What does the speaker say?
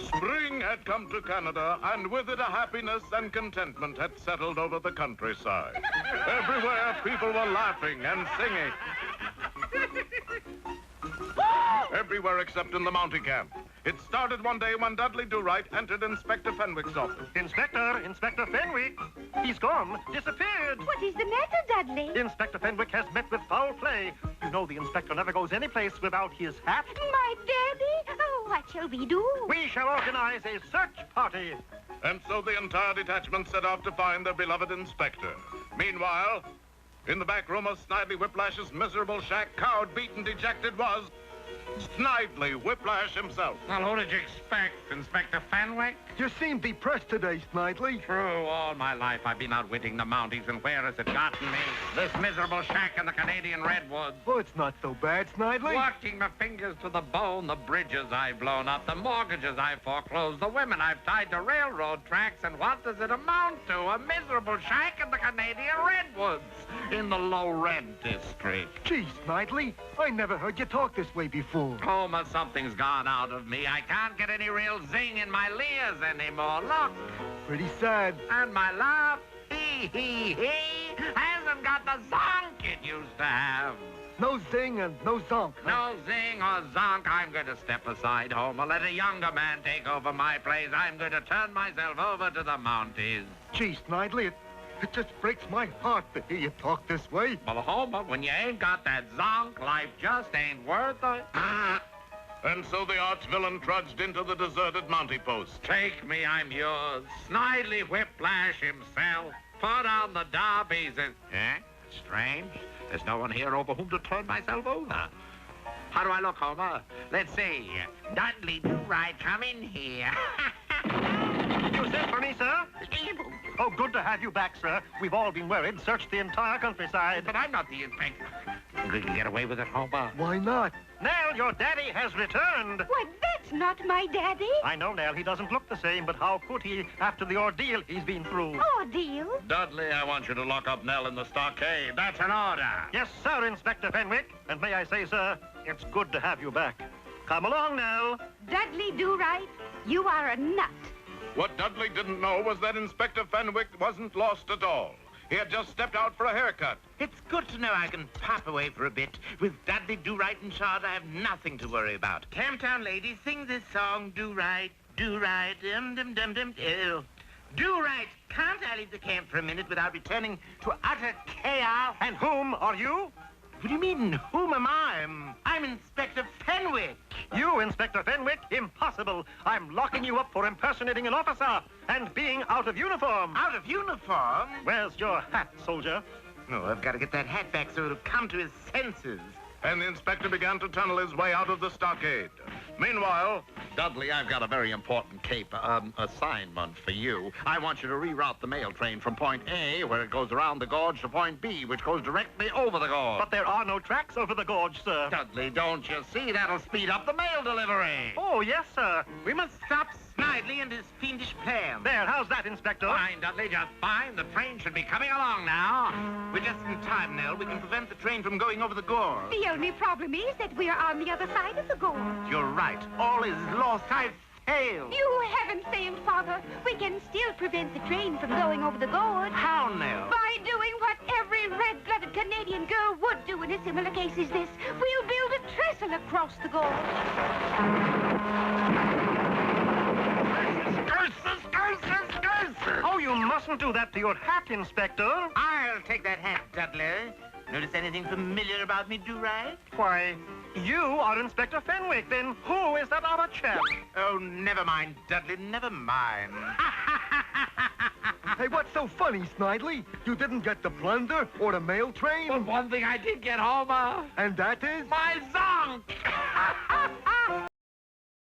Spring had come to Canada, and with it a happiness and contentment had settled over the countryside. Everywhere, people were laughing and singing. Everywhere except in the Mountie camp. It started one day when Dudley Do-Right entered Inspector Fenwick's office. Inspector Fenwick. He's gone, disappeared. What is the matter, Dudley? Inspector Fenwick has met with foul play. You know the inspector never goes any place without his hat. My daddy? Oh, what shall we do? We shall organize a search party. And so the entire detachment set off to find their beloved inspector. Meanwhile, in the back room of Snidley Whiplash's miserable shack, cowed, beaten, dejected, was Snidley Whiplash himself. Well, who did you expect, Inspector Fenwick? You seem depressed today, Snidley. True, all my life I've been outwitting the Mounties, and where has it gotten me? This miserable shack in the Canadian redwoods. Oh, it's not so bad, Snidley. Working my fingers to the bone, the bridges I've blown up, the mortgages I've foreclosed, the women I've tied to railroad tracks, and what does it amount to? A miserable shack in the Canadian redwoods, in the low-rent district. Gee, Snidley, I never heard you talk this way before. Homer, something's gone out of me. I can't get any real zing in my leers anymore. Look. Pretty sad. And my laugh, he, hasn't got the zonk it used to have. No zing and no zonk. No zing or zonk. I'm going to step aside, Homer. Let a younger man take over my place. I'm going to turn myself over to the Mounties. Gee, Snidley, it just breaks my heart to hear you talk this way. Well, Homer, when you ain't got that zonk, life just ain't worth it. And so the arch-villain trudged into the deserted Mountie post. Take me, I'm yours. Snidley Whiplash himself. Put on the derbies and... Strange. There's no one here over whom to turn myself over. How do I look, Homer? Let's see. Dudley Do-Right, come in here. You sent for me, sir? Oh, good to have you back, sir. We've all been worried. Searched the entire countryside. But I'm not the inspector. You can get away with it, Homer. Why not? Nell, your daddy has returned. Why, that's not my daddy. I know, Nell, he doesn't look the same, but how could he after the ordeal he's been through? Ordeal? Dudley, I want you to lock up Nell in the stockade. That's an order. Yes, sir, Inspector Fenwick. And may I say, sir, it's good to have you back. Come along, Nell. Dudley Do-Right, you are a nut. What Dudley didn't know was that Inspector Fenwick wasn't lost at all. He had just stepped out for a haircut. It's good to know I can pop away for a bit. With Dudley Do-Right in charge, I have nothing to worry about. Camptown ladies, sing this song, Do-Right, Do-Right, dum-dum-dum-dum. Do-Right, can't I leave the camp for a minute without returning to utter chaos? And whom are you? What do you mean, whom am I? I'm Inspector Fenwick. You, Inspector Fenwick? Impossible. I'm locking you up for impersonating an officer and being out of uniform. Out of uniform? Where's your hat, soldier? Oh, I've got to get that hat back so it'll come to his senses. And the inspector began to tunnel his way out of the stockade. Meanwhile, Dudley, I've got a very important assignment for you. I want you to reroute the mail train from point A, where it goes around the gorge, to point B, which goes directly over the gorge. But there are no tracks over the gorge, sir. Dudley, don't you see? That'll speed up the mail delivery. Oh, yes, sir. We must stop Snidley and his fiendish plan. There, how's that, Inspector? Fine, Dudley, just fine. The train should be coming along now. We're just in time, Nell. We can prevent the train from going over the gorge. The only problem is that we are on the other side of the gorge. You're right. All is lost. I've failed. You haven't failed, Father. We can still prevent the train from going over the gorge. How, Nell? By doing what every red-blooded Canadian girl would do in a similar case as this. We'll build a trestle across the gorge. Oh, you mustn't do that to your hat, Inspector. I'll take that hat, Dudley. Notice anything familiar about me, Do-Right? Why, you are Inspector Fenwick. Then who is that other chap? Oh, never mind, Dudley, never mind. Hey, what's so funny, Snidley? You didn't get the plunder or the mail train? But one thing I did get, Homer. And that is? My zonk!